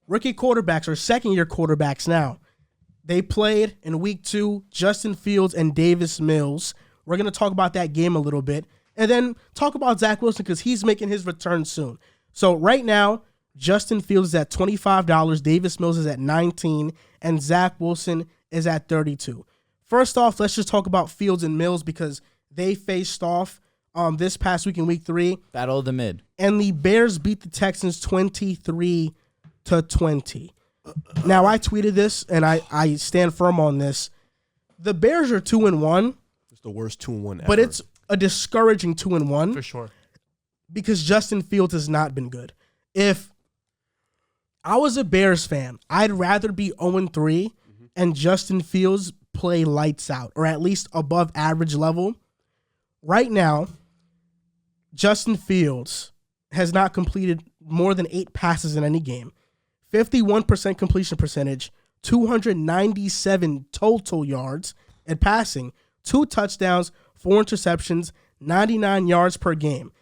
rookie quarterbacks or second-year quarterbacks now. They played in week 2, Justin Fields and Davis Mills. We're going to talk about that game a little bit. And then talk about Zach Wilson because he's making his return soon. So right now, Justin Fields is at $25, Davis Mills is at $19, and Zach Wilson is at $32. First off, let's just talk about Fields and Mills because they faced off this past week in week 3. Battle of the mid. And the Bears beat the Texans 23-20. Now, I tweeted this, and I stand firm on this. The Bears are 2-1. It's the worst 2-1 ever. But it's a discouraging 2-1. For sure. Because Justin Fields has not been good. If I was a Bears fan, I'd rather be 0-3 and Justin Fields play lights out, or at least above average level. Right now, Justin Fields has not completed more than 8 passes in any game. 51% completion percentage, 297 total yards and passing, 2 touchdowns, 4 interceptions, 99 yards per game.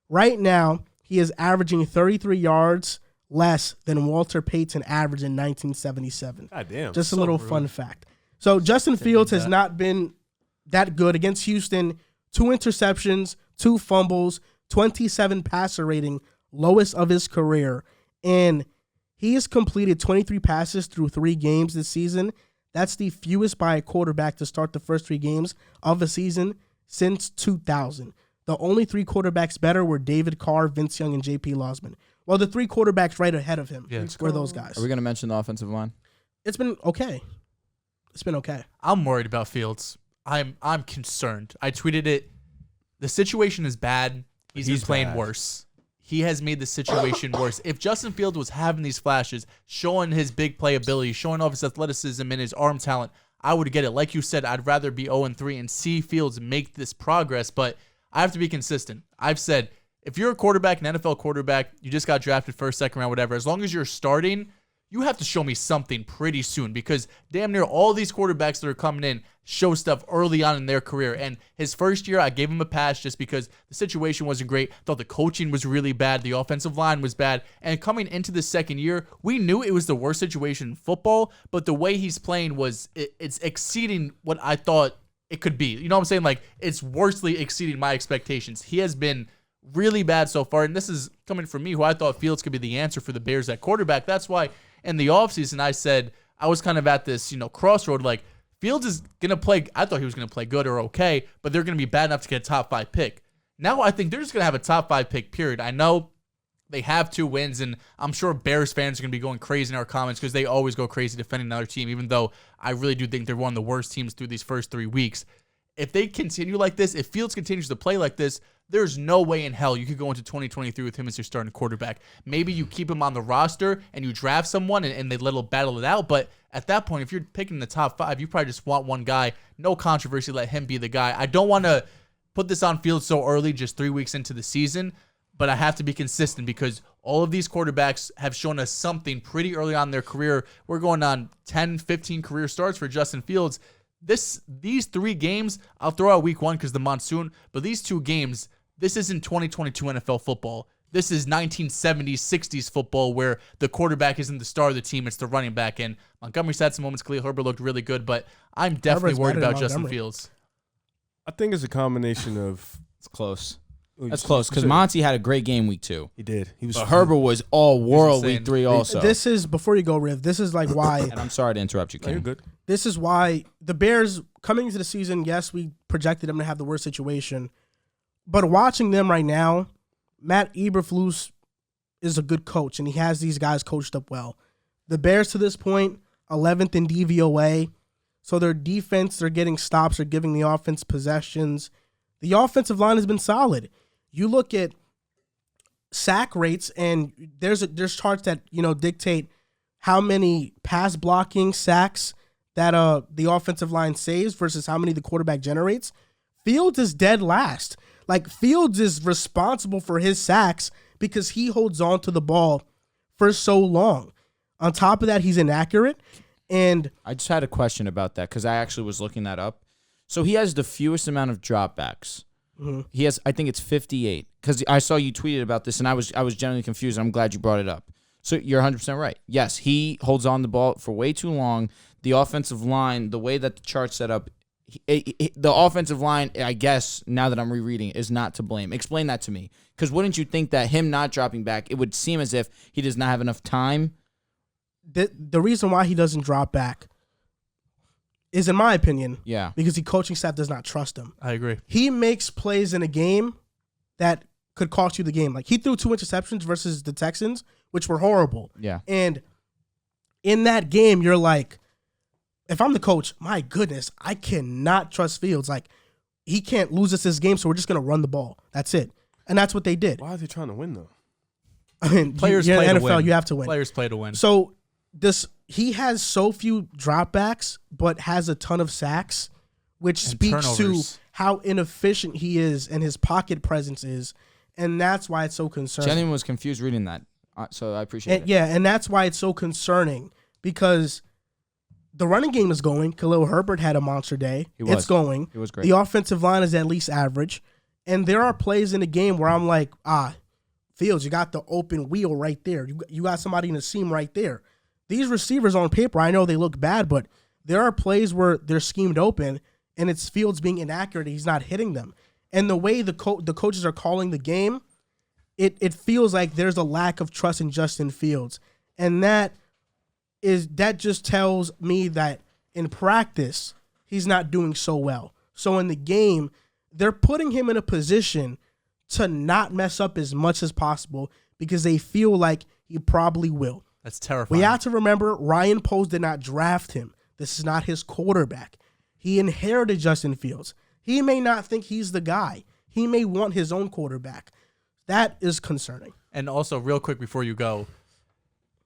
Right now, he is averaging 33 yards less than Walter Payton averaged in 1977. God damn. Just a little fun fact. So Justin Fields has not been that good against Houston. 2 interceptions, 2 fumbles, 27 passer rating, lowest of his career. And he has completed 23 passes through 3 games this season. That's the fewest by a quarterback to start the first 3 games of a season since 2000. The only 3 quarterbacks better were David Carr, Vince Young, and J.P. Losman. Well, the 3 quarterbacks right ahead of him were those guys. Are we going to mention the offensive line? It's been okay. It's been okay. I'm worried about Fields. I'm concerned. I tweeted it. The situation is bad. He's been playing bad. worse. He has made the situation worse. If Justin Fields was having these flashes, showing his big playability, showing off his athleticism and his arm talent, I would get it. Like you said, I'd rather be 0-3 and see Fields make this progress, but I have to be consistent. I've said, if you're a quarterback, an NFL quarterback, you just got drafted first, second round, whatever, as long as you're starting, you have to show me something pretty soon because damn near all these quarterbacks that are coming in show stuff early on in their career. And his first year, I gave him a pass just because the situation wasn't great. Thought the coaching was really bad. The offensive line was bad. And coming into the second year, we knew it was the worst situation in football, but the way he's playing it's exceeding what I thought it could be. You know what I'm saying? Like, it's worsely exceeding my expectations. He has been really bad so far, and this is coming from me, who I thought Fields could be the answer for the Bears at quarterback. That's why in the offseason I said I was kind of at this, crossroad, like, Fields is going to play, I thought he was going to play good or okay, but they're going to be bad enough to get a top 5 pick. Now I think they're just going to have a top 5 pick, period. I know they have 2 wins, and I'm sure Bears fans are going to be going crazy in our comments because they always go crazy defending another team, even though I really do think they're one of the worst teams through these first 3 weeks. If they continue like this, if Fields continues to play like this, there's no way in hell you could go into 2023 with him as your starting quarterback. Maybe you keep him on the roster and you draft someone and they let him battle it out. But at that point, if you're picking the top 5, you probably just want one guy. No controversy. Let him be the guy. I don't want to put this on Fields so early, just 3 weeks into the season. But I have to be consistent because all of these quarterbacks have shown us something pretty early on in their career. We're going on 10, 15 career starts for Justin Fields. These 3 games, I'll throw out week 1 because the monsoon, but these 2 games, this isn't 2022 NFL football. This is 1970s, 60s football where the quarterback isn't the star of the team, it's the running back. And Montgomery's had some moments. Khalil Herbert looked really good, but I'm definitely worried about Justin Fields. I think it's a combination of... It's close. That's close because Monty had a great game week 2. He did. But Herbert was all world week 3 also. This is, before you go, Riv, this is like why... And I'm sorry to interrupt you, Ken. You're good. This is why the Bears, coming into the season, yes, we projected them to have the worst situation. But watching them right now, Matt Eberflus is a good coach, and he has these guys coached up well. The Bears, to this point, 11th in DVOA. So their defense, they're getting stops, they're giving the offense possessions. The offensive line has been solid. You look at sack rates, and there's charts that dictate how many pass blocking sacks that the offensive line saves versus how many the quarterback generates. Fields is dead last. Like, Fields is responsible for his sacks because he holds on to the ball for so long. On top of that, he's inaccurate. And I just had a question about that because I actually was looking that up. So he has the fewest amount of dropbacks. Mm-hmm. He has, I think it's 58. Because I saw you tweeted about this, and I was genuinely confused. I'm glad you brought it up. So you're 100% right. Yes, he holds on the ball for way too long. The offensive line, the way that the chart's set up, the offensive line, I guess, now that I'm rereading, is not to blame. Explain that to me. Because wouldn't you think that him not dropping back, it would seem as if he does not have enough time? The reason why he doesn't drop back is, in my opinion, Yeah. because the coaching staff does not trust him. I agree. He makes plays in a game that could cost you the game. Like, he threw 2 interceptions versus the Texans, which were horrible. Yeah. And in that game, you're like, if I'm the coach, my goodness, I cannot trust Fields. Like, he can't lose us this game, so we're just going to run the ball. That's it. And that's what they did. Why are they trying to win though? I mean, Players you're play in to the NFL, win. you have to win. Players play to win. So he has so few dropbacks, but has a ton of sacks, which And speaks turnovers. to how inefficient he is and his pocket presence is. And that's why it's so concerning. Jenny was confused reading that, so I appreciate it. Yeah, and that's why it's so concerning, because the running game is going. Khalil Herbert had a monster day. He was. It's going. It was great. The offensive line is at least average. And there are plays in the game where I'm like, Fields, you got the open wheel right there. You got somebody in the seam right there. These receivers on paper, I know they look bad, but there are plays where they're schemed open and it's Fields being inaccurate. He's not hitting them. And the way the coaches are calling the game, it feels like there's a lack of trust in Justin Fields. And that just tells me that in practice, he's not doing so well. So in the game, they're putting him in a position to not mess up as much as possible because they feel like he probably will. That's terrifying. We have to remember Ryan Poles did not draft him. This is not his quarterback. He inherited Justin Fields. He may not think he's the guy. He may want his own quarterback. That is concerning. And also, real quick before you go,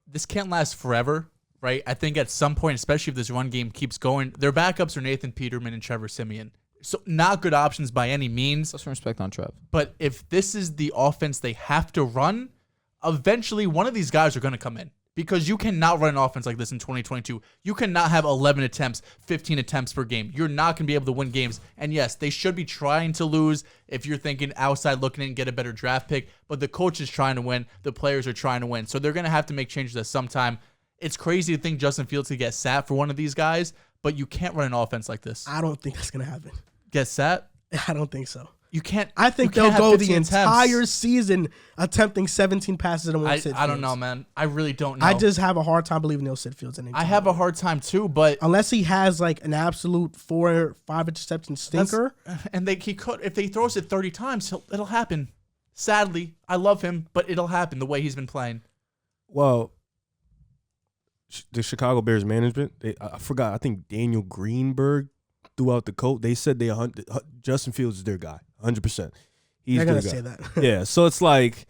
this can't last forever, right? I think at some point, especially if this run game keeps going, their backups are Nathan Peterman and Trevor Siemian. So not good options by any means. Put some respect on Trev. But if this is the offense they have to run, eventually one of these guys are going to come in. Because you cannot run an offense like this in 2022. You cannot have 11 attempts, 15 attempts per game. You're not going to be able to win games. And yes, they should be trying to lose if you're thinking outside looking in and get a better draft pick. But the coach is trying to win. The players are trying to win. So they're going to have to make changes at some time. It's crazy to think Justin Fields could get sat for one of these guys, but you can't run an offense like this. I don't think that's going to happen. Get sat? I don't think so. You can't. I think you they'll can't have go the 15 attempts. entire season attempting 17 passes and won't sit I don't Fields. know, man. I really don't know. I just have a hard time believing they'll sit Fields anytime. I have a hard time too, but Unless he has like an absolute 4 or 5 interception stinker. and he could if they throws it 30 times, it'll happen. Sadly, I love him, but it'll happen the way he's been playing. Well, the Chicago Bears management, I forgot, I think Daniel Greenberg threw out the coat. They said Justin Fields is their guy, 100%. He's They're their going to guy. say that. Yeah, so it's like,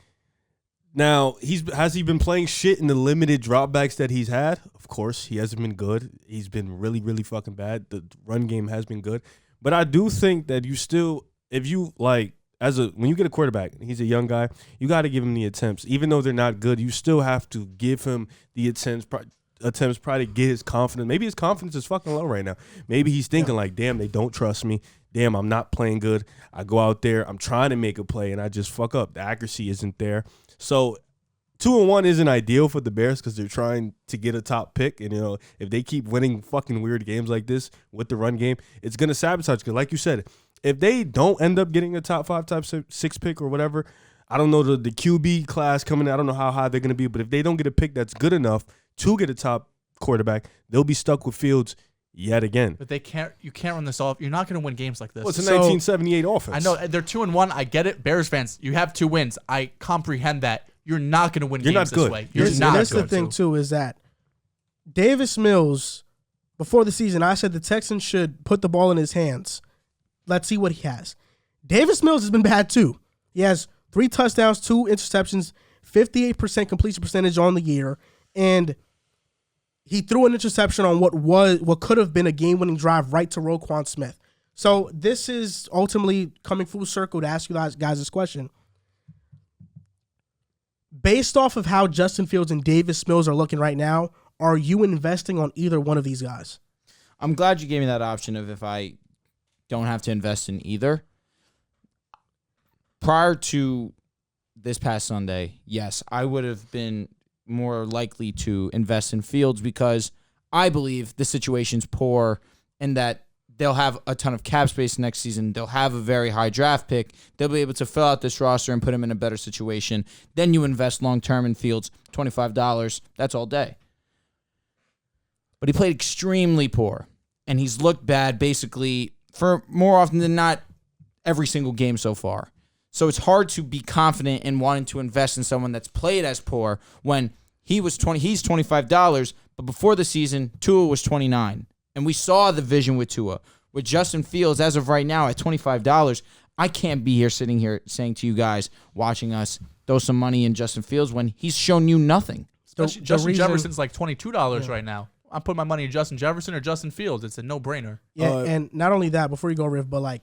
now, has he been playing shit in the limited dropbacks that he's had? Of course, he hasn't been good. He's been really, really fucking bad. The run game has been good. But I do think that you still, if you, like, when you get a quarterback, he's a young guy, you got to give him the attempts. Even though they're not good, you still have to give him the attempts probably to get his confidence. Maybe his confidence is fucking low right now. Maybe he's thinking like, damn, they don't trust me. Damn, I'm not playing good. I go out there, I'm trying to make a play, and I just fuck up. The accuracy isn't there. So 2-1 isn't ideal for the Bears because they're trying to get a top pick. And, if they keep winning fucking weird games like this with the run game, it's going to sabotage. Because like you said, if they don't end up getting a top 5, top 6 pick or whatever, I don't know the QB class coming in. I don't know how high they're going to be. But if they don't get a pick that's good enough to get a top quarterback, they'll be stuck with Fields yet again. But you can't run this off. You're not going to win games like this. Well, it's a 1978 offense. I know they're 2-1. I get it. Bears fans, you have 2 wins. I comprehend that. You're not going to win games this way. You're not That's going the thing, to. too, is that Davis Mills, before the season, I said the Texans should put the ball in his hands. Let's see what he has. Davis Mills has been bad, too. He has 3 touchdowns, 2 interceptions, 58% completion percentage on the year, and he threw an interception on what could have been a game-winning drive right to Roquan Smith. So this is ultimately coming full circle to ask you guys this question. Based off of how Justin Fields and Davis Mills are looking right now, are you investing on either one of these guys? I'm glad you gave me that option of if I don't have to invest in either. Prior to this past Sunday, yes, I would have been more likely to invest in Fields because I believe the situation's poor and that they'll have a ton of cap space next season. They'll have a very high draft pick. They'll be able to fill out this roster and put him in a better situation. Then you invest long-term in Fields, $25. That's all day. But he played extremely poor, and he's looked bad basically for more often than not every single game so far. So it's hard to be confident in wanting to invest in someone that's played as poor when he's $25, but before the season, Tua was $29. And we saw the vision with Tua. With Justin Fields, as of right now, at $25, I can't be here sitting here saying to you guys, watching us, throw some money in Justin Fields when he's shown you nothing. Justin Jefferson's like $22 right now. I'm putting my money in Justin Jefferson or Justin Fields. It's a no-brainer. Yeah, and not only that, before you go, Riff, but like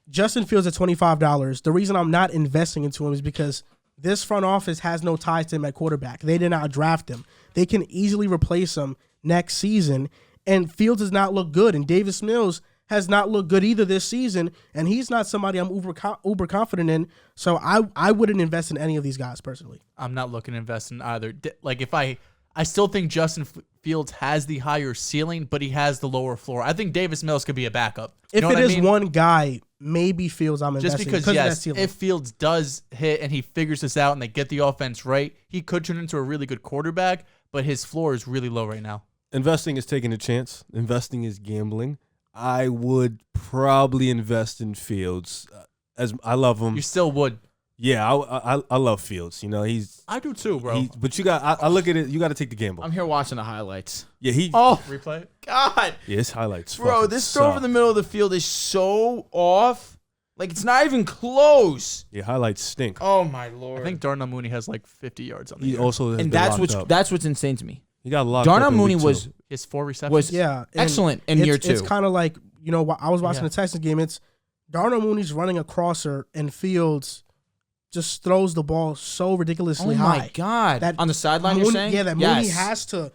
Justin Fields at $25, the reason I'm not investing into him is because this front office has no ties to him at quarterback. They did not draft him. They can easily replace him next season. And Fields does not look good, and Davis Mills has not looked good either this season, and he's not somebody I'm uber confident in. So I wouldn't invest in any of these guys personally. I'm not looking to invest in either. Like if I still think Justin Fields has the higher ceiling, but he has the lower floor. I think Davis Mills could be a backup. If it is one guy, maybe Fields I'm just investing because in. yes, if Fields does hit and he figures this out and they get the offense right, he could turn into a really good quarterback. But his floor is really low right now. Investing is taking a chance. Investing is gambling. I would probably invest in Fields. As I love him. You still would. Yeah, I love Fields. You know, I do too, bro. But you got I look at it, you got to take the gamble. I'm here watching the highlights. Yeah, replay it. God. Yeah, his highlights. Bro, this throw over the middle of the field is so off. Like, it's not even close. Yeah, highlights stink. Oh, my Lord. I think Darnell Mooney has like 50 yards on the He year. also has and been that's locked up. that's what's insane to me. He got locked Darnell up in Mooney week was 2. His 4 receptions. excellent in year 2. It's kind of like, you know, I was watching the Texans game. It's Darnell Mooney's running a crosser, and Fields just throws the ball so ridiculously high. Oh, my God. That on the sideline, Mooney, you're saying? Yeah, that Mooney has to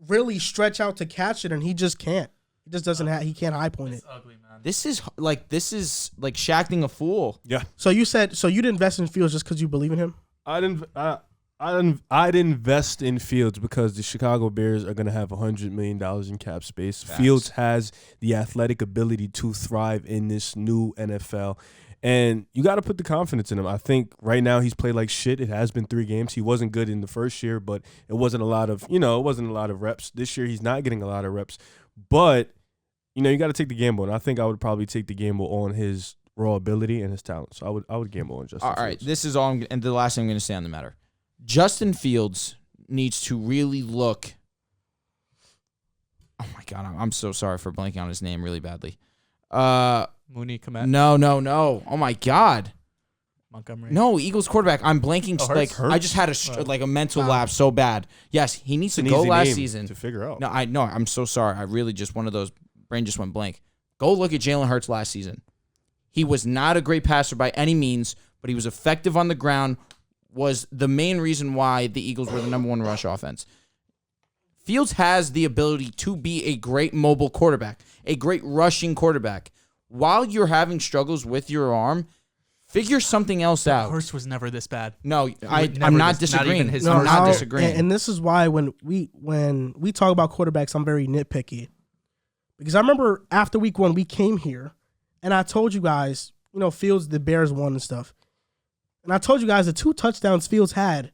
really stretch out to catch it, and he just can't. He just doesn't have. He can't high point it. Ugly, man. This is like shacking a fool. Yeah. So you said you'd invest in Fields just because you believe in him? I'd invest in Fields because the Chicago Bears are going to have $100 million in cap space. Facts. Fields has the athletic ability to thrive in this new NFL. And you got to put the confidence in him. I think right now he's played like shit. It has been 3 games. He wasn't good in the first year, but it wasn't a lot of reps. This year he's not getting a lot of reps. But, you know, you got to take the gamble. And I think I would probably take the gamble on his raw ability and his talent. So I would gamble on Justin Fields. All right, this is all, and the last thing I'm going to say on the matter. Justin Fields needs to really look. Oh my God, I'm so sorry for blanking on his name really badly. Mooney Komet. No. Oh my God. Montgomery. No, Eagles quarterback. I'm blanking. Hurts? I just had a mental lapse so bad. Yes, he needs to go last season to figure out. No, I'm so sorry. I really just one of those brain just went blank. Go look at Jalen Hurts last season. He was not a great passer by any means, but he was effective on the ground. Was the main reason why the Eagles were the number 1 rush offense. Fields has the ability to be a great mobile quarterback, a great rushing quarterback. While you're having struggles with your arm, figure something else out. Hurts was never this bad. No, I'm not disagreeing. I'm not disagreeing. And this is why when we talk about quarterbacks, I'm very nitpicky. Because I remember after week 1, we came here, and I told you guys, you know, Fields, the Bears won and stuff. And I told you guys the 2 touchdowns Fields had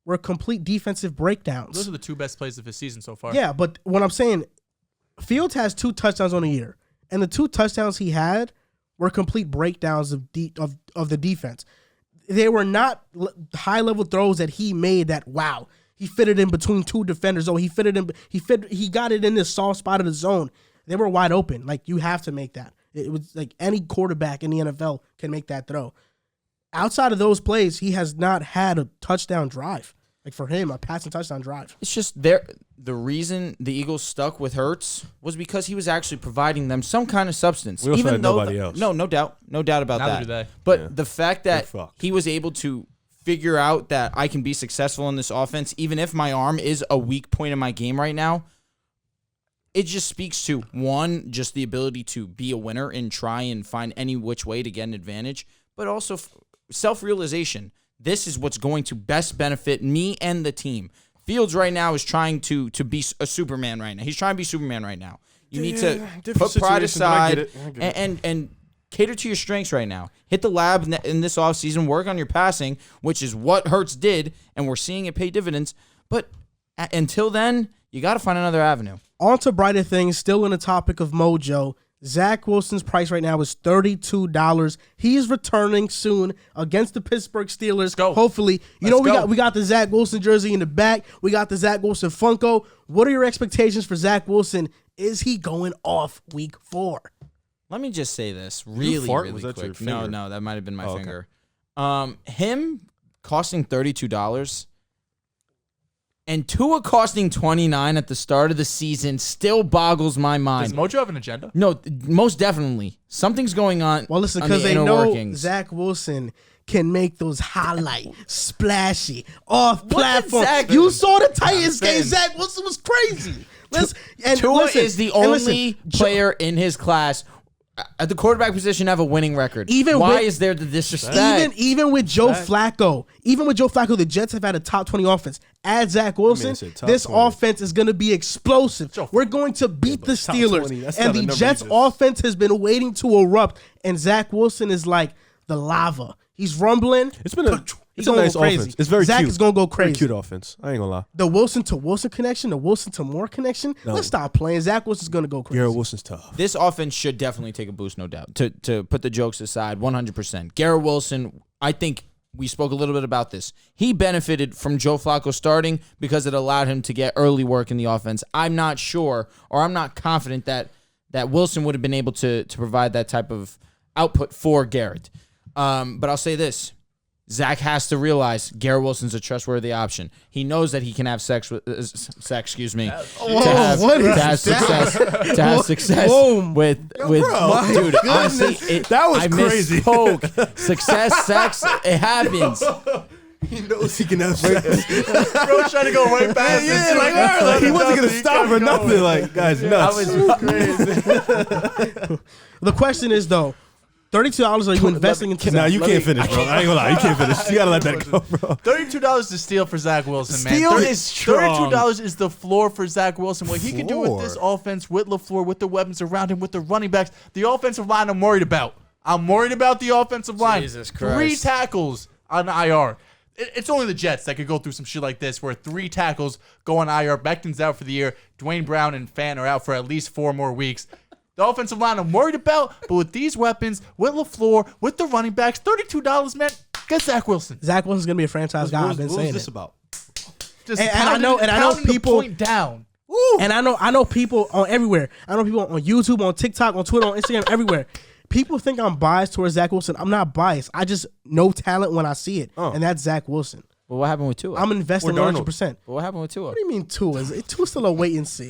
were complete defensive breakdowns. Those are the 2 best plays of his season so far. Yeah, but what I'm saying, Fields has 2 touchdowns on the year. And the 2 touchdowns he had were complete breakdowns of the defense. They were not high-level throws that he made that, wow, he fitted in between 2 defenders. Oh, he got it in this soft spot of the zone. They were wide open. Like, you have to make that. It was like any quarterback in the NFL can make that throw. Outside of those plays, he has not had a touchdown drive. Like, for him, a passing touchdown drive. It's just the reason the Eagles stuck with Hurts was because he was actually providing them some kind of substance. We also even had though nobody else. No doubt about Neither that. do they. But the fact that They're fucked. he was able to figure out that I can be successful in this offense, even if my arm is a weak point in my game right now, it just speaks to, one, just the ability to be a winner and try and find any which way to get an advantage, but also self-realization this is what's going to best benefit me and the team. Fields right now is trying to be a Superman right now. He's trying to be Superman right now. You need to put pride aside and cater to your strengths right now. Hit the lab in this offseason. Work on your passing, which is what Hurts did, and we're seeing it pay dividends. But until then, you got to find another avenue. On to brighter things, still in the topic of Mojo. Zach Wilson's price right now is $32. He's returning soon against the Pittsburgh Steelers. Go. Hopefully. We got the Zach Wilson jersey in the back. We got the Zach Wilson Funko. What are your expectations for Zach Wilson? Is he going off week 4? Let me just say this really quick. No, that might have been my finger. Okay. Him costing $32 and Tua costing $29 at the start of the season still boggles my mind. Does Mojo have an agenda? No, most definitely. Something's going on. Well, listen, because they know Zach Wilson can make those highlight, splashy, off-platform. You saw the Titans game. Zach Wilson was crazy. Tua is the only player in his class at the quarterback position have a winning record. Why is there the disrespect? Even with Joe Flacco, the Jets have had a top 20 offense. Add Zach Wilson, this 20. Offense is going to be explosive. We're going to beat the Steelers, and the Jets' offense has been waiting to erupt. And Zach Wilson is like the lava. He's rumbling. It's a nice offense. It's very Zach cute. is going to go crazy. Very cute offense. I ain't going to lie. The Wilson to Wilson connection, the Wilson to Moore connection. No. Let's stop playing. Zach Wilson's going to go crazy. Garrett Wilson's tough. This offense should definitely take a boost, no doubt. To put the jokes aside, 100%. Garrett Wilson, I think we spoke a little bit about this. He benefited from Joe Flacco starting because it allowed him to get early work in the offense. I'm not sure, or I'm not confident that Wilson would have been able to provide that type of output for Garrett. But I'll say this. Zach has to realize Garrett Wilson's a trustworthy option. He knows that he can have success with dude. Honestly, that was crazy. Misspoke. Success, sex, it happens. He knows he can have sex. Bro's trying to go right past it. He wasn't gonna stop or nothing. Like, guys, nuts. That was crazy. The question is though. $32 are you investing into? Nah, you can't finish, bro. I ain't gonna lie, you can't finish. You gotta let that go, bro. $32 to steal for Zach Wilson, man. Steal is strong. $32 is the floor for Zach Wilson. What he can do with this offense, with LaFleur, with the weapons around him, with the running backs, the offensive line I'm worried about. I'm worried about the offensive line. Jesus Christ. 3 tackles on IR. It's only the Jets that could go through some shit like this where 3 tackles go on IR. Becton's out for the year. Dwayne Brown and Fan are out for at least 4 more weeks. The offensive line I'm worried about, but with these weapons, with LaFleur, with the running backs, $32, man, get Zach Wilson. Zach Wilson's gonna be a franchise guy. I've been saying this about? Just and I know people point down. And I know people on everywhere. I know people on YouTube, on TikTok, on Twitter, on Instagram, everywhere. People think I'm biased towards Zach Wilson. I'm not biased. I just know talent when I see it, and that's Zach Wilson. Well, what happened with Tua? I'm investing 100%. Well, what happened with Tua? What do you mean Tua? Tua's still a wait and see.